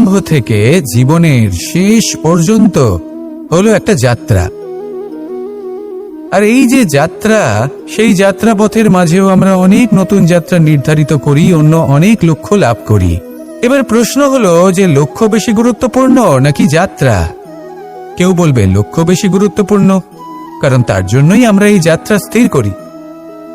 আরম্ভ থেকে জীবনের শেষ পর্যন্ত হলো একটা যাত্রা। আর এই যে যাত্রা, সেই যাত্রা পথের মাঝেও আমরা অনেক নতুন যাত্রা নির্ধারিত করি, অন্য অনেক লক্ষ্য লাভ করি। এবার প্রশ্ন হলো যে লক্ষ্য বেশি গুরুত্বপূর্ণ নাকি যাত্রা? কেউ বলবে লক্ষ্য বেশি গুরুত্বপূর্ণ, কারণ তার জন্যই আমরা এই যাত্রা স্থির করি।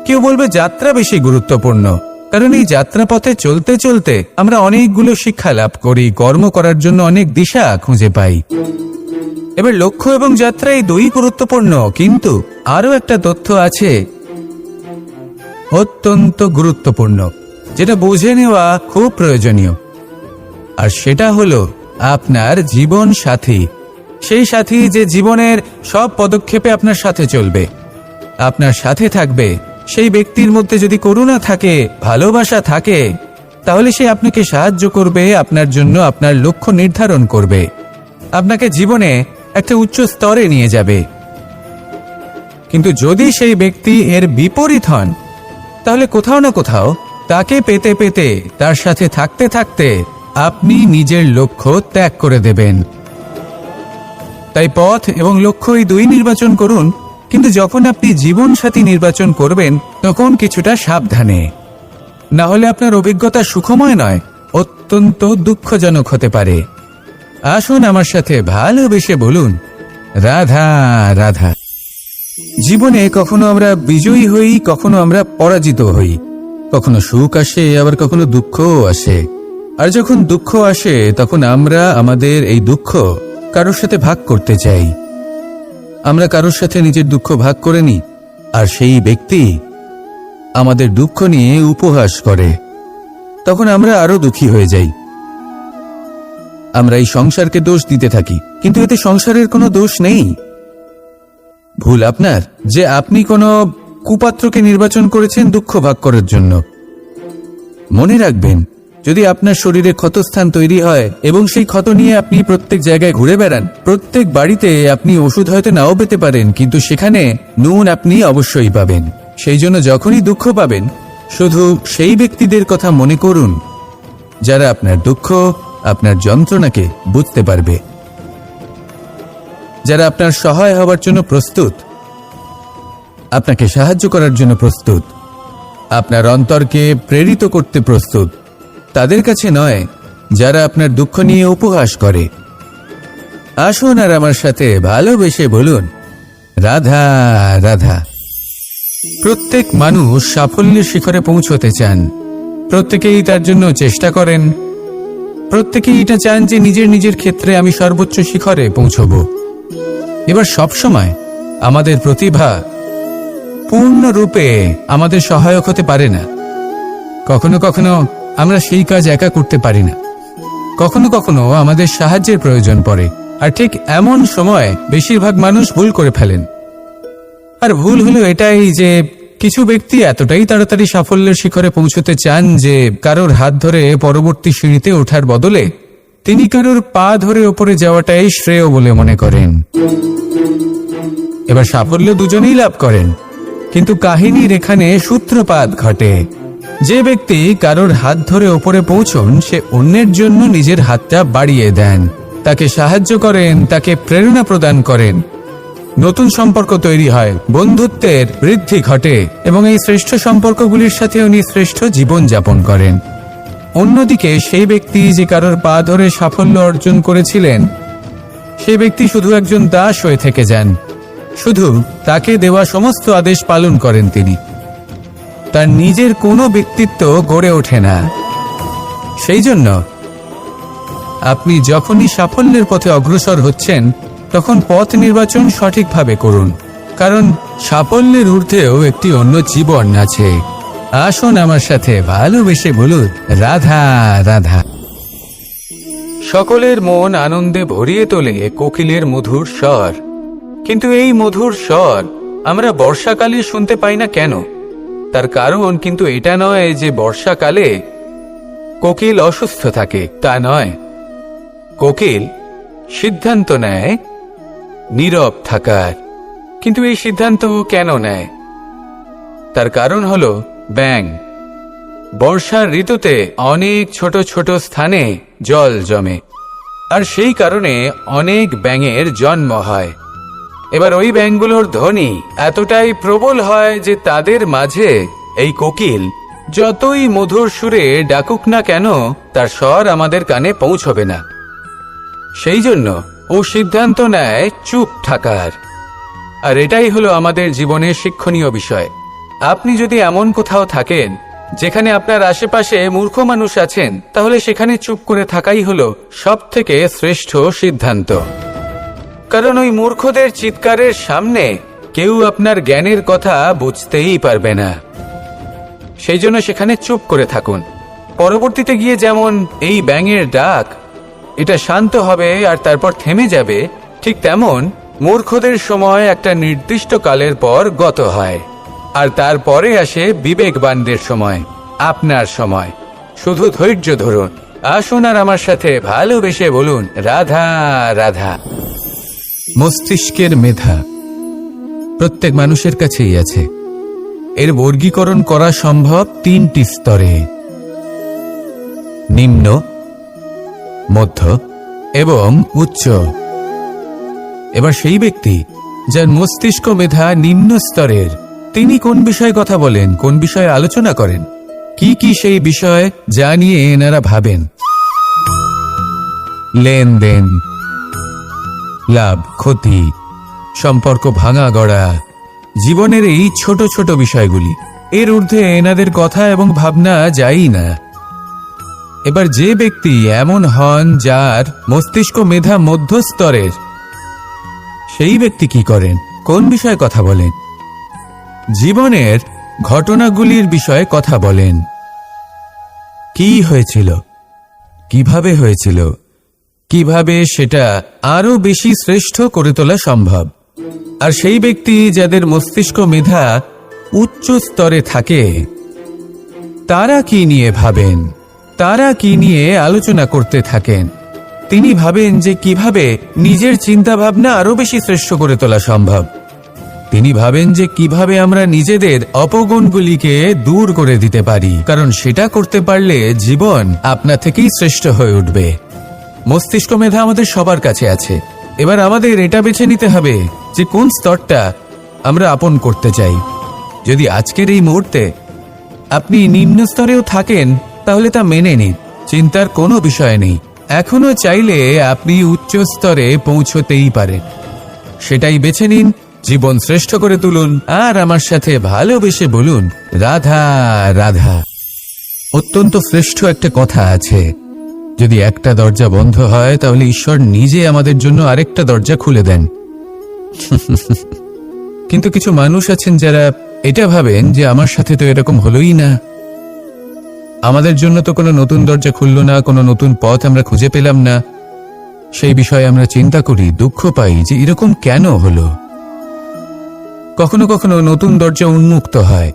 কেউ বলবে যাত্রা বেশি গুরুত্বপূর্ণ, কারণ এই যাত্রা পথে চলতে চলতে আমরা অনেকগুলো শিক্ষা লাভ করি, কর্ম করার জন্য অনেক দিশা খুঁজে পাই। এবার লক্ষ্য এবং যাত্রা এই দুই গুরুত্বপূর্ণ, কিন্তু আরো একটা তথ্য আছে অত্যন্ত গুরুত্বপূর্ণ, যেটা বুঝে নেওয়া খুব প্রয়োজনীয়। আর সেটা হলো আপনার জীবন সাথী। সেই সাথী যে জীবনের সব পদক্ষেপে আপনার সাথে চলবে, আপনার সাথে থাকবে। সেই ব্যক্তির মধ্যে যদি করুণা থাকে, ভালোবাসা থাকে, তাহলে সে আপনাকে সাহায্য করবে, আপনার জন্য আপনার লক্ষ্য নির্ধারণ করবে, আপনাকে জীবনে একটা উচ্চ স্তরে নিয়ে যাবে। কিন্তু যদি সেই ব্যক্তি এর বিপরীত হন, তাহলে কোথাও না কোথাও তাকে পেতে পেতে, তার সাথে থাকতে থাকতে আপনি নিজের লক্ষ্য ত্যাগ করে দেবেন। তাই পথ এবং লক্ষ্য এই দুই নির্বাচন করুন, কিন্তু যখন আপনি জীবন সাথী নির্বাচন করবেন তখন কিছুটা সাবধানে, না হলে আপনার অভিজ্ঞতা সুখময় নয়, অত্যন্ত দুঃখজনক হতে পারে। আসুন আমার সাথে ভালোবেসে বলুন, রাধা রাধা। জীবনে কখনো আমরা বিজয়ী হই, কখনো আমরা পরাজিত হই, কখনো সুখ আসে, আবার কখনো দুঃখও আসে। আর যখন দুঃখ আসে তখন আমরা আমাদের এই দুঃখ কারোর সাথে ভাগ করতে চাই। আমরা কারোর সাথে নিজের দুঃখ ভাগ করে নিই, আর সেই ব্যক্তি আমাদের দুঃখ নিয়ে উপহাস করে। তখন আমরা আরো দুঃখী হয়ে যাই। আমরা এই সংসারকে দোষ দিতে থাকি, কিন্তু এতে সংসারের কোনো দোষ নেই। ভুল আপনার যে আপনি কোনো কুপাত্রকে নির্বাচন করেছেন দুঃখ ভাগ করার জন্য। মনে রাখবেন, যদি আপনার শরীরে ক্ষতস্থান তৈরি হয় এবং সেই ক্ষত নিয়ে আপনি প্রত্যেক জায়গায় ঘুরে বেড়ান, প্রত্যেক বাড়িতে আপনি ওষুধ হয়তো নাও পেতে পারেন, কিন্তু সেখানে নুন আপনি অবশ্যই পাবেন। সেই জন্য যখনই দুঃখ পাবেন, শুধু সেই ব্যক্তিদের কথা মনে করুন যারা আপনার দুঃখ, আপনার যন্ত্রণাকে বুঝতে পারবে, যারা আপনার সহায় হওয়ার জন্য প্রস্তুত, আপনাকে সাহায্য করার জন্য প্রস্তুত, আপনার অন্তরকে প্রেরিত করতে প্রস্তুত। তাদের কাছে নয় যারা আপনার দুঃখ নিয়ে উপহাস করে। আসুন আর আমার সাথে ভালোবেসে বলুন, রাধা রাধা। প্রত্যেক মানুষ সাফল্যের শিখরে পৌঁছতে চান, প্রত্যেকেই তার জন্য চেষ্টা করেন, প্রত্যেকেই এটা চান যে নিজের নিজের ক্ষেত্রে আমি সর্বোচ্চ শিখরে পৌঁছব। এবার সবসময় আমাদের প্রতিভা পূর্ণরূপে আমাদের সহায়ক হতে পারে না। কখনো কখনো আমরা সেই কাজ একা করতে পারি না, কখনো কখনো আমাদের সাহায্যের প্রয়োজন পড়ে। আর ঠিক এমন সময় বেশিরভাগ মানুষ ভুল করে ফেলেন। আর ভুল হলো এটাই যে কিছু ব্যক্তি এতটাই তাড়াতাড়ি সাফল্যের শিখরে পৌঁছতে চান যে কারোর হাত ধরে পরবর্তী সিঁড়িতে ওঠার বদলে তিনি কারোর পা ধরে ওপরে যাওয়াটাই শ্রেয় বলে মনে করেন। এবার সাফল্য দুজনেই লাভ করেন, কিন্তু কাহিনীর এখানে সূত্রপাত ঘটে। যে ব্যক্তি কারোর হাত ধরে ওপরে পৌঁছন, সে অন্যের জন্য নিজের হাতটা বাড়িয়ে দেন, তাকে সাহায্য করেন, তাকে প্রেরণা প্রদান করেন। নতুন সম্পর্ক তৈরি হয়, বন্ধুত্বের বৃদ্ধি ঘটে, এবং এই শ্রেষ্ঠ সম্পর্কগুলির সাথে উনি শ্রেষ্ঠ জীবন যাপন করেন। অন্যদিকে সেই ব্যক্তি যে কারোর পা ধরে সাফল্য অর্জন করেছিলেন, সেই ব্যক্তি শুধু একজন দাস হয়ে থেকে যান। শুধু তাকে দেওয়া সমস্ত আদেশ পালন করেন তিনি, তার নিজের কোনো ব্যক্তিত্ব গড়ে ওঠে না। সেই জন্য আপনি যখনই সাফল্যের পথে অগ্রসর হচ্ছেন, তখন পথ নির্বাচন সঠিকভাবে করুন, কারণ সাফল্যের ঊর্ধ্বেও একটি অন্য জীবন আছে। আসুন আমার সাথে ভালোবেসে বলুন, রাধা রাধা। সকলের মন আনন্দে ভরিয়ে তোলে কোকিলের মধুর স্বর, কিন্তু এই মধুর স্বর আমরা বর্ষাকালে শুনতে পাই না কেন? তার কারণ কিন্তু এটা নয় যে বর্ষাকালে কোকিল অসুস্থ থাকে, তা নয়। কোকিল সিদ্ধান্ত নেয় নীরব থাকার, কিন্তু এই সিদ্ধান্ত কেন নেয়? তার কারণ হলো ব্যাঙ। বর্ষার ঋতুতে অনেক ছোট ছোট স্থানে জল জমে, আর সেই কারণে অনেক ব্যাঙের জন্ম হয়। এবার ওই ব্যাঙগুলোর ধ্বনি এতটাই প্রবল হয় যে তাদের মাঝে এই কোকিল যতই মধুর সুরে ডাকুক না কেন তার স্বর আমাদের কানে পৌঁছবে না। সেই জন্য ও সিদ্ধান্ত নেয় চুপ থাকার। আর এটাই হলো আমাদের জীবনের শিক্ষণীয় বিষয়। আপনি যদি এমন কোথাও থাকেন যেখানে আপনার আশেপাশে মূর্খ মানুষ আছেন, তাহলে সেখানে চুপ করে থাকাই হলো সবথেকে শ্রেষ্ঠ সিদ্ধান্ত। কারণ ওই মূর্খদের চিৎকারের সামনে কেউ আপনার জ্ঞানের কথা বুঝতেই পারবে না। সেই জন্য সেখানে চুপ করে থাকুন। পরবর্তীতে গিয়ে যেমন এই ব্যাঙের ডাক এটা শান্ত হবে আর তারপর থেমে যাবে, ঠিক তেমন মূর্খদের সময় একটা নির্দিষ্ট কালের পর গত হয়। আর তারপরে আসে বিবেকবানদের সময়, আপনার সময়। শুধু ধৈর্য ধরুন। আসুন আর আমার সাথে ভালোবেসে বলুন, রাধা রাধা। মস্তিষ্কের মেধা প্রত্যেক মানুষের কাছেই আছে। এর বর্গীকরণ করা সম্ভব তিনটি স্তরে: নিম্ন, মধ্য এবং উচ্চ। এবার সেই ব্যক্তি যার মস্তিষ্ক মেধা নিম্ন স্তরের, তিনি কোন বিষয়ে কথা বলেন, কোন বিষয়ে আলোচনা করেন, কি কি সেই বিষয় যা নিয়ে এনারা ভাবেন? লেনদেন, লাভ ক্ষতি, সম্পর্ক ভাঙা গড়া, জীবনের এই ছোট ছোট বিষয়গুলি। এর ঊর্ধ্বে এনাদের কথা এবং ভাবনা যায়ই না। এবার যে ব্যক্তি এমন হন যার মস্তিষ্ক মেধা মধ্যস্তরের, সেই ব্যক্তি কি করেন, কোন বিষয়ে কথা বলেন? জীবনের ঘটনাগুলির বিষয়ে কথা বলেন। কি হয়েছিল, কিভাবে হয়েছিল, কিভাবে সেটা আরো বেশি শ্রেষ্ঠ করে তোলা সম্ভব। আর সেই ব্যক্তি যাদের মস্তিষ্ক মেধা উচ্চ স্তরে থাকে, তারা কি নিয়ে ভাবেন, তারা কি নিয়ে আলোচনা করতে থাকেন? তিনি ভাবেন যে কিভাবে নিজের চিন্তা ভাবনা আরো বেশি শ্রেষ্ঠ করে তোলা সম্ভব। তিনি ভাবেন যে কিভাবে আমরা নিজেদের অপগুণগুলিকে দূর করে দিতে পারি, কারণ সেটা করতে পারলে জীবন আপনা থেকেই শ্রেষ্ঠ হয়ে উঠবে। মস্তিষ্ক মেধা আমাদের সবার কাছে আছে। এবার আমাদের এটা বেছে নিতে হবে যে কোন স্তরটা আমরা আপন করতে চাই। যদি আজকের এই মুহূর্তে আপনি নিম্ন স্তরেও থাকেন, তাহলে তা মেনে নিন, চিন্তার কোনো বিষয় নেই। এখনো চাইলে আপনি উচ্চ স্তরে পৌঁছতেই পারেন। সেটাই বেছে নিন, জীবন শ্রেষ্ঠ করে তুলুন আর আমার সাথে ভালোবেসে বলুন, রাধা রাধা। অত্যন্ত শ্রেষ্ঠ একটা কথা আছে, যদি একটা দরজা বন্ধ হয় তাহলে ঈশ্বর নিজে আমাদের জন্য আরেকটা দরজা খুলে দেন। কিন্তু কিছু মানুষ আছেন যারা এটা ভাবেন যে আমার সাথে তো এরকম হলোই না, আমাদের জন্য তো কোনো নতুন দরজা খুলল না, কোনো নতুন পথ আমরা খুঁজে পেলাম না। সেই বিষয়ে আমরা চিন্তা করি, দুঃখ পাই যে এরকম কেন হলো। কখনো কখনো নতুন দরজা উন্মুক্ত হয়,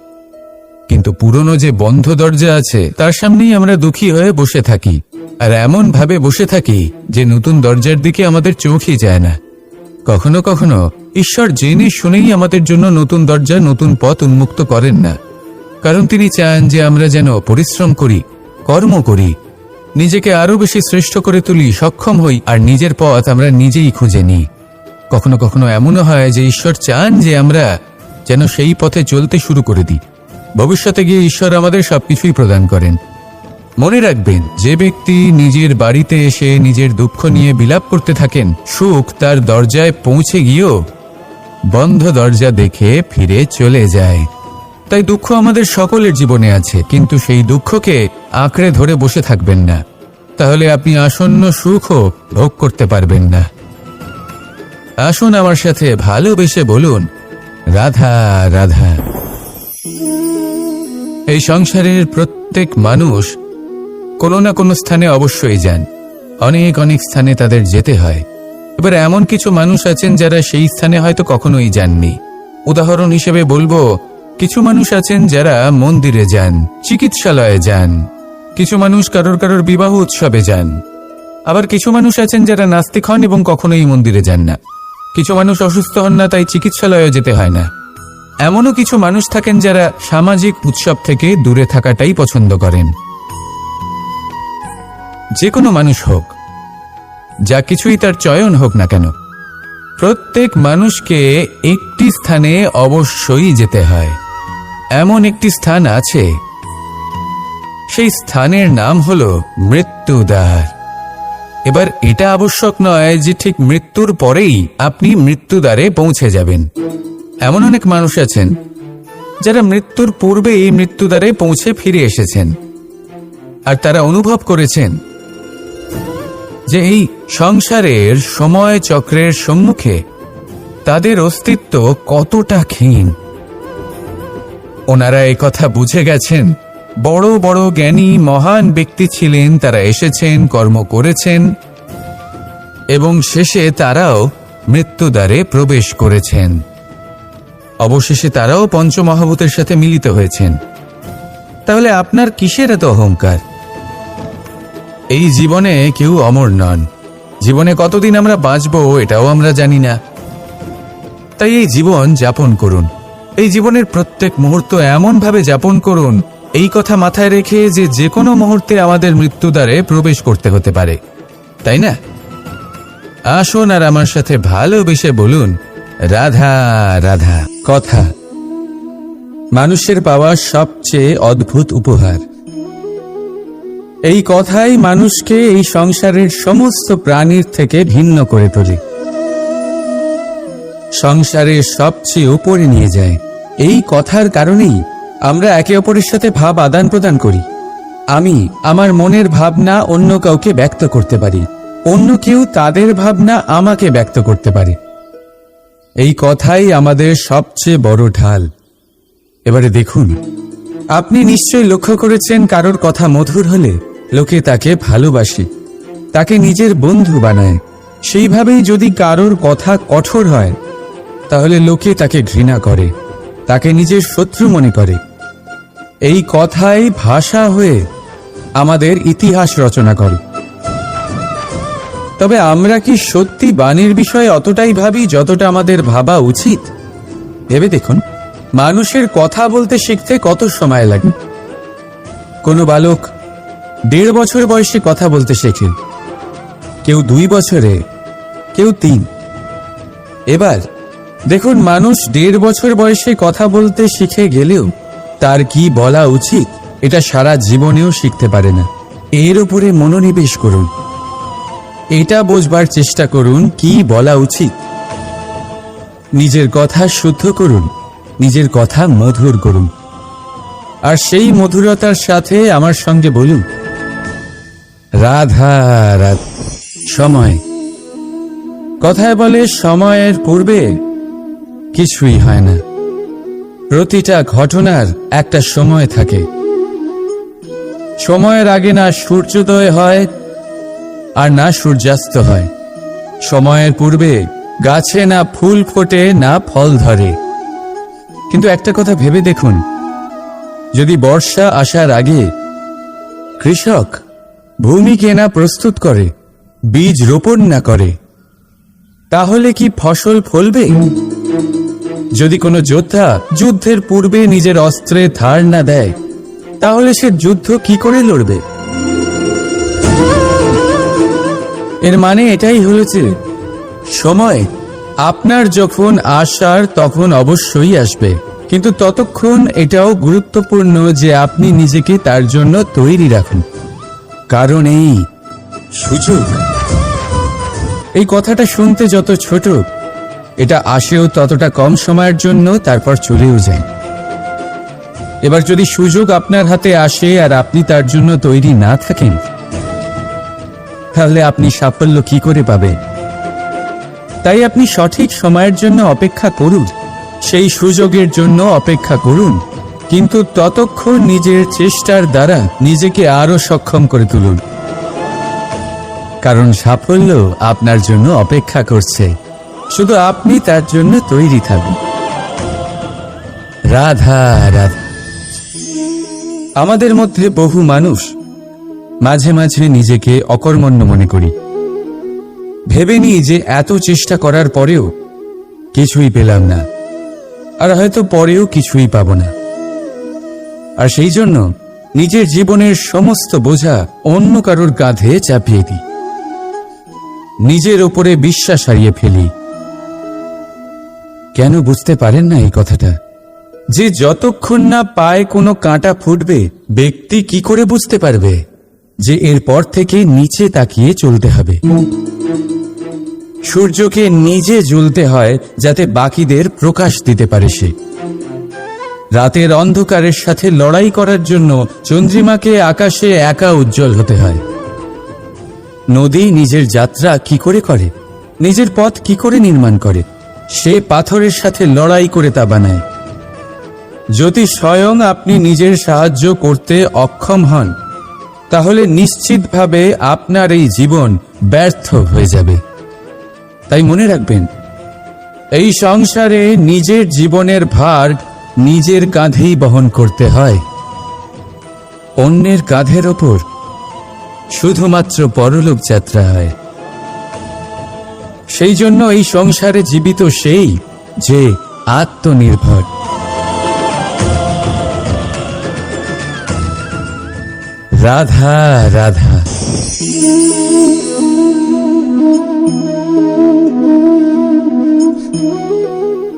কিন্তু পুরনো যে বন্ধ দরজা আছে তার সামনেই আমরা দুঃখী হয়ে বসে থাকি। আর এমন ভাবে বসে থাকি যে নতুন দরজার দিকে আমাদের চোখই যায় না। কখনো কখনো ঈশ্বর জেনে শুনেই আমাদের জন্য নতুন দরজা, নতুন পথ উন্মুক্ত করেন না, কারণ তিনি চান যে আমরা যেন পরিশ্রম করি, কর্ম করি, নিজেকে আরো বেশি শ্রেষ্ঠ করে তুলি, সক্ষম হই, আর নিজের পথ আমরা নিজেই খুঁজে নিই। কখনো কখনো এমনও হয় যে ঈশ্বর চান যে আমরা যেন সেই পথে চলতে শুরু করে দিই। ভবিষ্যতে গিয়ে ঈশ্বর আমাদের সবকিছুই প্রদান করেন। মনে রাখবেন, যে ব্যক্তি নিজের বাড়িতে এসে নিজের দুঃখ নিয়ে বিলাপ করতে থাকেন, সুখ তার দরজায় পৌঁছে গিয়েও বন্ধ দরজা দেখে ফিরে চলে যায়। তাই দুঃখ আমাদের সকলের জীবনে আছে, কিন্তু সেই দুঃখকে আঁকড়ে ধরে বসে থাকবেন না, তাহলে আপনি আসন্ন সুখও ভোগ করতে পারবেন না। আসুন আমার সাথে ভালোবেসে বলুন, রাধা রাধা। এই সংসারের প্রত্যেক মানুষ কোনো না কোনো স্থানে অবশ্যই যান, অনেক অনেক স্থানে তাদের যেতে হয়। এবার এমন কিছু মানুষ আছেন যারা সেই স্থানে হয়তো কখনোই যাননি। উদাহরণ হিসেবে বলবো, কিছু মানুষ আছেন যারা মন্দিরে যান, চিকিৎসালয়ে যান, কিছু মানুষ কারোর কারোর বিবাহ উৎসবে যান, আবার কিছু মানুষ আছেন যারা নাস্তিক হন এবং কখনোই মন্দিরে যান না। কিছু মানুষ অসুস্থ হন না, তাই চিকিৎসালয়ে যেতে হয় না। এমনও কিছু মানুষ থাকেন যারা সামাজিক উৎসব থেকে দূরে থাকাটাই পছন্দ করেন। যে কোনো মানুষ হোক, যা কিছুই তার চয়ন হোক না কেন, প্রত্যেক মানুষকে একটি স্থানে অবশ্যই যেতে হয়। এমন একটি স্থান আছে, সেই স্থানের নাম হলো মৃত্যুদ্বার। এবার এটা আবশ্যক নয় যে ঠিক মৃত্যুর পরেই আপনি মৃত্যুদ্বারে পৌঁছে যাবেন। এমন অনেক মানুষ আছেন যারা মৃত্যুর পূর্বেই মৃত্যুদ্বারে পৌঁছে ফিরে এসেছেন, আর তারা অনুভব করেছেন যে এই সংসারের সময় চক্রের সম্মুখে তাদের অস্তিত্ব কতটা ক্ষীণ। ওনারা এই কথা বুঝে গেছেন। বড় বড় জ্ঞানী মহান ব্যক্তি ছিলেন, তারা এসেছেন, কর্ম করেছেন এবং শেষে তারাও মৃত্যুদ্বারে প্রবেশ করেছেন। অবশেষে তারাও পঞ্চমহাভূতের সাথে মিলিত হয়েছেন। তাহলে আপনার কিসের এত অহংকার? এই জীবনে কেউ অমর নন। জীবনে কতদিন আমরা বাঁচব এটাও আমরা জানি না। তাই এই জীবন যাপন করুন। এই জীবনের প্রত্যেক মুহূর্ত এমনভাবে যাপন করুন, এই কথা মাথায় রেখে যে যে কোনো মুহূর্তে আমাদের মৃত্যুদ্বারে প্রবেশ করতে হতে পারে, তাই না? আসুন আর আমার সাথে ভালোবেসে বলুন, রাধা রাধা। কথা মানুষের পাওয়া সবচেয়ে অদ্ভুত উপহার। এই কথাই মানুষকে এই সংসারের সমস্ত প্রাণীর থেকে ভিন্ন করে তোলে, সংসারের সবচেয়ে উপরে নিয়ে যায়। এই কথার কারণেই আমরা একে অপরের সাথে ভাব আদান প্রদান করি। আমি আমার মনের ভাবনা অন্য কাউকে ব্যক্ত করতে পারি, অন্য কেউ তাদের ভাবনা আমাকে ব্যক্ত করতে পারে। এই কথাই আমাদের সবচেয়ে বড় ঢাল। এবারে দেখুন, আপনি নিশ্চয়ই লক্ষ্য করেছেন কারোর কথা মধুর হলে লোকে তাকে ভালোবাসে, তাকে নিজের বন্ধু বানায়। সেইভাবেই যদি কারোর কথা কঠোর হয় তাহলে লোকে তাকে ঘৃণা করে, তাকে নিজের শত্রু মনে করে। এই কথাই ভাষা হয়ে আমাদের ইতিহাস রচনা করে। তবে আমরা কি সত্যি বাণীর বিষয়ে অতটাই ভাবি যতটা আমাদের ভাবা উচিত? ভেবে দেখুন, মানুষের কথা বলতে শিখতে কত সময় লাগে। কোনো বালক 1.5 বছর বয়সে কথা বলতে শেখে, কেউ 2 বছরে, কেউ 3। এবার দেখুন, মানুষ 1.5 বছর বয়সে কথা বলতে শিখে গেলেও তার কি বলা উচিত এটা সারা জীবনেও শিখতে পারে না। এর উপরে মনোনিবেশ করুন, এটা বোঝবার চেষ্টা করুন কি বলা উচিত। নিজের কথা শুদ্ধ করুন, নিজের কথা মধুর করুন, আর সেই মধুরতার সাথে আমার সঙ্গে বলুন, রাধা রাধা। সময়, কথায় বলে সময়ের পূর্বে কিছুই হয় না। প্রতিটা ঘটনার একটা সময় থাকে। সময়ের আগে না সূর্যোদয় হয় আর না সূর্যাস্ত হয়। সময়ের পূর্বে গাছে না ফুল ফোটে, না ফল ধরে। কিন্তু একটা কথা ভেবে দেখুন, যদি বর্ষা আসার আগে কৃষক ভূমিকে না প্রস্তুত করে, বীজ রোপণ না করে, তাহলে কি ফসল ফলবে? যদি কোনো যোদ্ধা যুদ্ধের পূর্বে নিজের অস্ত্রে ধার না দেয়, তাহলে সে যুদ্ধ কি করে লড়বে? এর মানে এটাই হয়েছে, সময় আপনার যখন আসার তখন অবশ্যই আসবে, কিন্তু ততক্ষণ এটাও গুরুত্বপূর্ণ যে আপনি নিজেকে তার জন্য তৈরি রাখুন। কারণ এই সুযোগ, এই কথাটা শুনতে যত ছোট, এটা আসেও ততটা কম সময়ের জন্য, তারপর চলেও যায়। এবার যদি সুযোগ আপনার হাতে আসে আর আপনি তার জন্য তৈরি না থাকেন, তাহলে আপনি সাফল্য কি করে পাবেন? তাই আপনি সঠিক সময়ের জন্য অপেক্ষা করুন, সেই সুযোগের জন্য অপেক্ষা করুন, কিন্তু ততক্ষণ নিজের চেষ্টার দ্বারা নিজেকে আরো সক্ষম করে তুলুন, কারণ সাফল্য আপনার জন্য অপেক্ষা করছে, শুধু আপনি তার জন্য তৈরি থাকুন। রাধা রাধা। আমাদের মধ্যে বহু মানুষ মাঝে মাঝে নিজেকে অকর্মণ্য মনে করি, ভেবে নিই যে এত চেষ্টা করার পরেও কিছুই পেলাম না, আর হয়তো পরেও কিছুই পাব না, আর সেই জন্য নিজের জীবনের সমস্ত বোঝা অন্য কারোর কাঁধে চাপিয়ে দিই। নিজের ওপরে বিশ্বাস হারিয়ে ফেলি। কেন বুঝতে পারেন না এই কথাটা? যে যতক্ষণ না পায়ে কোনো কাঁটা ফুটবে, ব্যক্তি কি করে বুঝতে পারবে যে এরপর থেকে নিচে তাকিয়ে চলতে হবে? সূর্যকে নিজে জ্বলতে হয় যাতে বাকিদের প্রকাশ দিতে পারে সে। রাতের অন্ধকারের সাথে লড়াই করার জন্য চন্দ্রিমাকে আকাশে একা উজ্জ্বল হতে হয়। নদী নিজের যাত্রা কি করে করে, নিজের পথ কি করে নির্মাণ করে? সে পাথরের সাথে লড়াই করে তা বানায়। যদি স্বয়ং আপনি নিজের সাহায্য করতে অক্ষম হন, তাহলে নিশ্চিতভাবে আপনার এই জীবন ব্যর্থ হয়ে যাবে। তাই মনে রাখবেন, এই সংসারে নিজের জীবনের ভার নিজের কাঁধেই বহন করতে হয়। অন্যের কাঁধের ওপর শুধুমাত্র পরলোক যাত্রা হয়। সেই জন্য এই সংসারে জীবিত সেই যে আত্মনির্ভর। রাধা রাধা।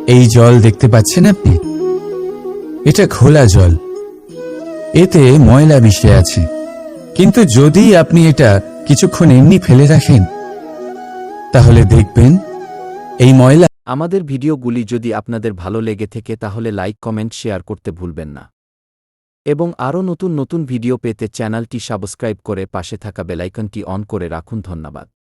এই জল দেখতে পাচ্ছেন আপনি? এটা ঘোলা জল, এতে ময়লা মিশে আছে। কিন্তু যদি আপনি এটা কিছুক্ষণ এমনি ফেলে রাখেন, তাহলে দেখবেন এই ময়লা। আমাদের ভিডিওগুলি যদি আপনাদের ভালো লেগে থাকে তাহলে লাইক, কমেন্ট, শেয়ার করতে ভুলবেন না। এবং আরও নতুন নতুন ভিডিও পেতে চ্যানেলটি সাবস্ক্রাইব করে পাশে থাকা বেলাইকনটি অন করে রাখুন। ধন্যবাদ।